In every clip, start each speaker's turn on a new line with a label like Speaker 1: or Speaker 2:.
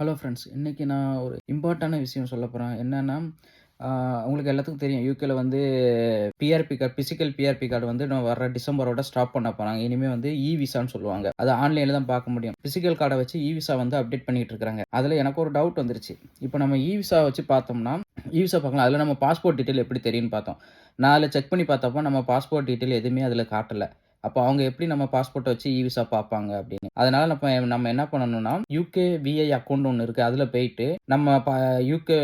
Speaker 1: Hello friends. இன்னைக்கு நான் ஒரு இம்பார்ட்டான விஷயம் சொல்லப் போறேன். என்னன்னா, உங்களுக்கு எல்லாத்துக்கும் தெரியும். யுகேல வந்து BRP card, physical BRP card வந்து இன்னும் வர்ற டிசம்பரோட ஸ்டாப் பண்ண போறாங்க. இனிமே வந்து விசான்னு சொல்லுவாங்க. அது ஆன்லைன்ல தான் பார்க்க முடியும். பிசிக்கல் கார்ட வச்சு விசா வந்து அப்டேட் பண்ணிட்டு இருக்காங்க. அதுல எனக்கு ஒரு டவுட் வந்துருச்சு. இப்போ நம்ம விசா வச்சு பார்த்தோம்னா, விசா பார்க்கலாம். அதுல நம்ம பாஸ்போர்ட் டீட்டெயில் எப்படி தெரியும்னு பார்த்தோம். நான் அதுல செக் பண்ணி பார்த்தப்போ நம்ம பாஸ்போர்ட் டீட்டெயில் எதுவுமே அதுல காட்டல. அப்போ அவங்க எப்படி நம்ம பாஸ்போர்ட்ட வச்சு விசா பார்ப்பாங்க அப்படின்னு. அதனால நம்ம என்ன பண்ணணும்னா, யுகே அக்கவுண்ட் ஒண்ணு இருக்கு. அதுல போயிட்டு நம்ம யுகே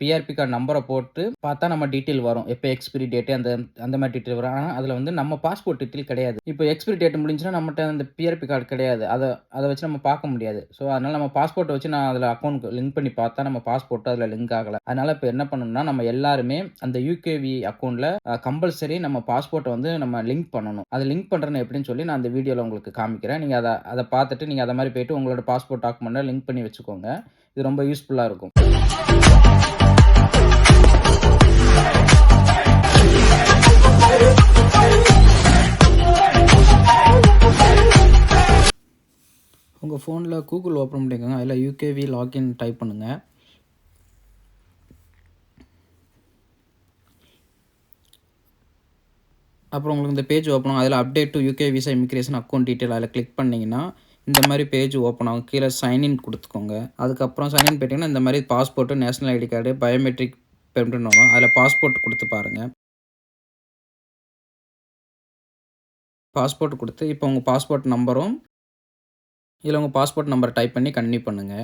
Speaker 1: பிஆர்பி கார்டு நம்பர போட்டு பார்த்தா நம்ம டீட்டெயில் வரும். எப்ப எக்ஸ்பைரி டேட் அந்த அந்த மாரி டீட்டெயில் வரும். ஆனா அதுல வந்து நம்ம பாஸ்போர்ட் டீட்டெயில் கிடையாது. இப்போ எக்ஸ்பைரி டேட் முடிஞ்சுச்சுனா நம்மட்ட அந்த பிஆர்பி கார்டு கிடையாது. அத வச்சு நம்ம பார்க்க முடியாது. அதனால நம்ம பாஸ்போர்ட்ட வச்சு நான் அதுல அக்கவுண்ட் லிங்க் பண்ணி பார்த்தா நம்ம பாஸ்போர்ட் அதுல லிங்க் ஆகல. அதனால இப்ப என்ன பண்ணணும்னா, நம்ம எல்லாருமே அந்த யுகேவி அக்கவுண்ட்ல கம்பல்சரி நம்ம பாஸ்போர்ட்ட வந்து நம்ம லிங்க் பண்ணணும். அது லிங்க் பண்றது எப்படின்னு சொல்லி நான் இந்த வீடியோல உங்களுக்கு காமிக்கிறேன். நீங்க அத பார்த்துட்டு நீங்க அத மாரி போயிட்டு உங்களோட பாஸ்போர்ட் டாக்குமெண்ட்ட லிங்க் பண்ணி வச்சுக்கோங்க. இது ரொம்ப யூஸ்ஃபுல்லா இருக்கும். உங்க ஃபோன்ல கூகுள் ஓப்பன் பண்ணிக்கோங்க. அதில யுகேவி லாகின் டைப் பண்ணுங்க. அப்புறம் உங்களுக்கு இந்த பேஜ் ஓப்பன் ஆகும். அதில update to UK visa immigration account detail அதில கிளிக் பண்ணீங்கன்னா, இந்த மாரி பேஜ் ஓப்பன் ஆகும். கீழ சைன் இன் குடுத்துக்கோங்க. அதுக்கப்புறம் சைன் இன் போயிட்டீங்கன்னா, இந்த மாரி passport, national ID card, biometric பெர்மிட்ன்னு வரும். அதில பாஸ்போர்ட் குடுத்து பாருங்க. பாஸ்போர்ட் குடுத்து, இப்போ உங்க பாஸ்போர்ட் நம்பரும், இதில உங்க பாஸ்போர்ட் நம்பர டைப் பண்ணி கன்டின்யூ பண்ணுங்க.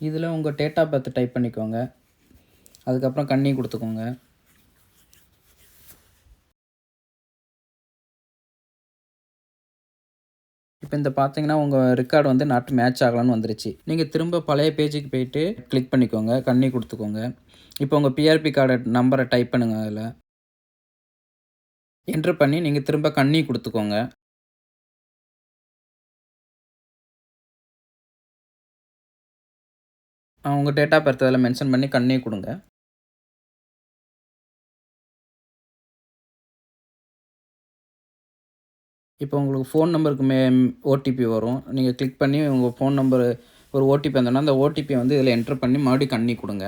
Speaker 1: இதில உங்க டேட் ஆஃப் பர்த் டைப் பண்ணிக்கோங்க. அதுக்கப்புறம் கன்டின்யூ குடுத்துக்கோங்க. இப்ப இந்த பார்த்தீங்கன்னா, உங்க ரெக்கார்ட் வந்து நாட் மேட்ச் ஆகலன்னு வந்துருச்சு. நீங்க திரும்ப பழைய பேஜுக்கு போயிட்டு கிளிக் பண்ணிக்கோங்க. கன்டின்யூ குடுத்துக்கோங்க. இப்போ உங்க பிஆர்பி கார்டு நம்பர டைப் பண்ணுங்க அதுல. என்டர் பண்ணி நீங்க திரும்ப கன்டின்யூ குடுத்துக்கோங்க. உங்க டேட் ஆஃப் பர்த் அதில மென்ஷன் பண்ணி கன்டின்யூ குடுங்க. இப்போ உங்களுக்கு ஃபோன் நம்பருக்கு ஓடிபி வரும். நீங்க கிளிக் பண்ணி உங்க ஃபோன் நம்பர் ஒரு ஓடிபி வந்தோனே, அந்த ஓடிபிய வந்து இதில என்டர் பண்ணி மறுபடியும் கன்டின்யூ குடுங்க.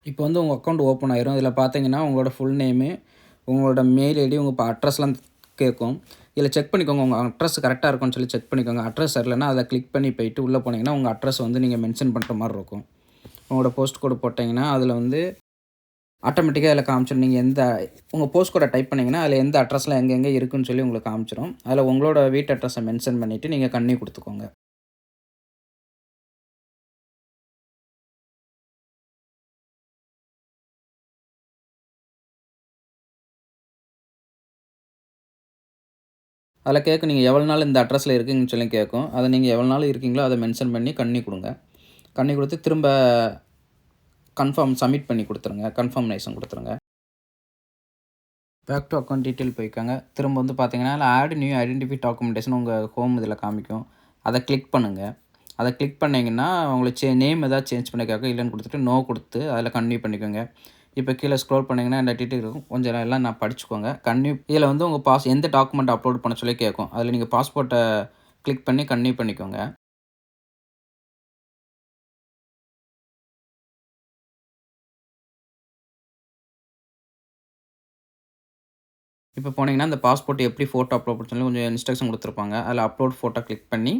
Speaker 1: இப்போ வந்து உங்க அக்கவுண்ட் ஓப்பன் ஆயிரும். இதில பார்த்தீங்கன்னா, உங்களோட ஃபுல் நேமு, உங்களோட மெயில் ஐடி, உங்க அட்ரஸ்லாம் கேட்கும். இதில செக் பண்ணிக்கோங்க. உங்க அட்ரஸ் கரெக்ட்டா இருக்கான்னு சொல்லி செக் பண்ணிக்கோங்க. அட்ரஸ் சரியில்லன்னா, அத கிளிக் பண்ணி போயிட்டு உள்ள போனீங்கன்னா, உங்க அட்ரஸ் வந்து நீங்க மென்ஷன் பண்ற மாரி இருக்கும். உங்களோட போஸ்ட் கோடு போட்டீங்கன்னா, அதில வந்து ஆட்டோமேட்டிக்கா அதில காமிச்சிரும். நீங்க உங்க போஸ்ட் கோட டைப் பண்ணீங்கன்னா, அதில எந்த அட்ரஸ்லாம் எங்கெங்க இருக்குன்னு சொல்லி உங்களுக்கு காமிச்சிரும். அதில உங்களோட வீட்டு அட்ரஸ மென்ஷன் பண்ணிட்டு நீங்க கன்டின்யூ குடுத்துக்கோங்க. அதில கேட்கும் நீங்க எவ்வளோ நாள் இந்த அட்ரஸ்ல இருக்கீங்கன்னு சொல்லி கேட்கும். அத நீங்க எவ்வளோ நாள் இருக்கீங்களோ அத மென்ஷன் பண்ணி கன்டின்யூ குடுங்க. கன்டின்யூ குடுத்து திரும்ப கன்ஃபர்ம் சப்மிட் பண்ணி குடுத்துருங்க. கன்ஃபர்மேஷன் குடுத்துருங்க. பேக் டூ அக்கவுண்ட் டீட்டெயில் போய்க்கோங்க. திரும்ப வந்து பார்த்தீங்கன்னா, அதில ஆட் நியூ ஐடென்டிஃபை டாக்குமெண்டேஷன் உங்க ஹோம் இதில காமிக்கும். அத கிளிக் பண்ணுங்க. அத கிளிக் பண்ணீங்கன்னா, உங்களுக்கு நேம் ஏதாவது சேஞ்ச் பண்ண கேட்கும். இல்லன்னு குடுத்துட்டு, நோ குடுத்து அதில கன்டின்யூ பண்ணிக்கோங்க. இப்போ கீழ ஸ்க்ரோல் பண்ணீங்கன்னா, இந்த டீட்டெயில் இருக்கும். கொஞ்சம் எல்லாம் படிச்சுக்கோங்க. கன்டின்யூ இதில வந்து உங்க எந்த டாக்குமெண்ட் அப்லோட் பண்ண சொல்லி கேட்கும். அதில நீங்க பாஸ்போர்ட்ட கிளிக் பண்ணி கன்டின்யூ பண்ணிக்கோங்க. இப்போ போனீங்கன்னா, அந்த பாஸ்போர்ட் எப்படி ஃபோட்டோ அப்லோட் பண்ண சொல்லி கொஞ்சம் இன்ஸ்ட்ரக்ஷன் குடுத்துருப்பாங்க. அதில அப்லோட் ஃபோட்டோ கிளிக் பண்ணி,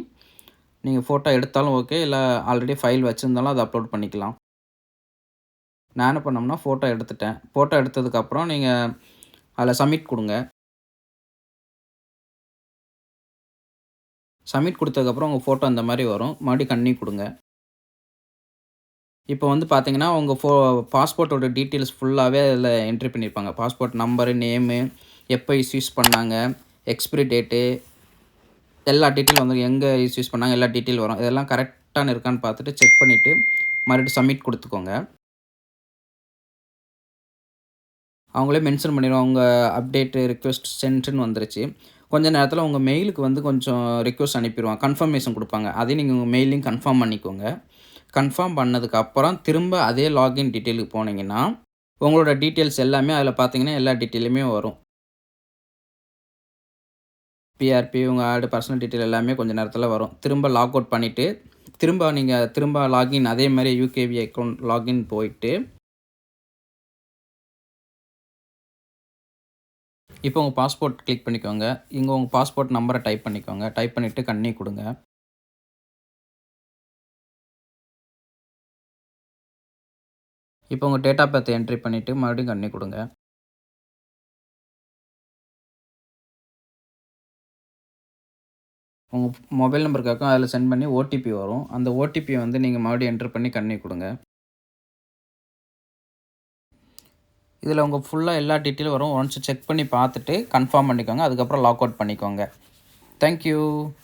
Speaker 1: நீங்க ஃபோட்டோ எடுத்தாலும் ஓகே, இல்ல ஆல்ரெடி ஃபைல் வச்சிருந்தாலும் அத அப்லோட் பண்ணிக்கலாம். நான் என்ன பண்ணோம்னா, ஃபோட்டோ எடுத்துட்டேன். ஃபோட்டோ எடுத்ததுக்கப்புறம் நீங்க அதில சப்மிட் குடுங்க. சப்மிட் குடுத்ததுக்கப்புறம் உங்க ஃபோட்டோ இந்த மாரி வரும். மறுபடியும் கன்டின்யூ குடுங்க. இப்போ வந்து பார்த்தீங்கன்னா, உங்க பாஸ்போர்ட்டோட டீட்டெயில்ஸ் ஃபுல்லாவே அதில என்ட்ரி பண்ணியிருப்பாங்க. பாஸ்போர்ட் நம்பரு, நேமு, எப்ப இஷ்யூஸ் பண்ணாங்க, எக்ஸ்பிரி டேட்டு எல்லா டீட்டெயில் வந்து எங்க இஷ்யூஸ் பண்ணாங்க, எல்லா டீட்டெயில் வரும். இதெல்லாம் கரெக்ட்டான இருக்கான்னு பார்த்துட்டு செக் பண்ணிட்டு, மறுபடியும் சப்மிட் குடுத்துக்கோங்க. அவங்களே மென்ஷன் பண்ணிருவாங்க. உங்க அப்டேட் ரிக்வெஸ்ட் சென்ட்ன்னு வந்துருச்சு. கொஞ்ச நேரத்தில உங்க மெயிலுக்கு வந்து கொஞ்சம் ரிக்வெஸ்ட் அனுப்பிருவாங்க. கன்ஃபர்மேஷன் குடுப்பாங்க. அதையும் நீங்க உங்க மெயில்லயும் கன்ஃபார்ம் பண்ணிக்கோங்க. கன்ஃபார்ம் பண்ணதுக்கு அப்புறம் திரும்ப அதே லாகின் டீட்டெயிலுக்கு போனீங்கன்னா, உங்களோட டீட்டெயில்ஸ் எல்லாமே அதில பார்த்தீங்கன்னா, எல்லா டீட்டெயிலுமே வரும். பிஆர்பி, உங்க ஆட், பர்சனல் டீட்டெயில் எல்லாமே கொஞ்ச நேரத்தில வரும். திரும்ப லாக் அவுட் பண்ணிட்டு, திரும்ப லாகின் அதே மாரி யுகேவி அக்கவுண்ட் லாகின் போயிட்டு, இப்போ உங்க பாஸ்போர்ட் கிளிக் பண்ணிக்கோங்க. இங்க உங்க பாஸ்போர்ட் நம்பர டைப் பண்ணிக்கோங்க. டைப் பண்ணிட்டு கன்டின்யூ குடுங்க. இப்போ உங்க டேட் ஆஃப் பர்த் என்ட்ரி பண்ணிட்டு மறுபடியும் கன்டின்யூ குடுங்க. உங்க மொபைல் நம்பர் கேட்கும். அதில சென்ட் பண்ணி ஓடிபி வரும். அந்த ஓடிபிய வந்து நீங்க மறுபடியும் என்டர் பண்ணி கன்டின்யூ குடுங்க. இதில உங்க ஃபுல்லா எல்லா டீட்டெயிலும் வரும். ஒன்ஸ் செக் பண்ணி பார்த்துட்டு கன்ஃபார்ம் பண்ணிக்கோங்க. அதுக்கப்புறம் லாக் அவுட் பண்ணிக்கோங்க. Thank you.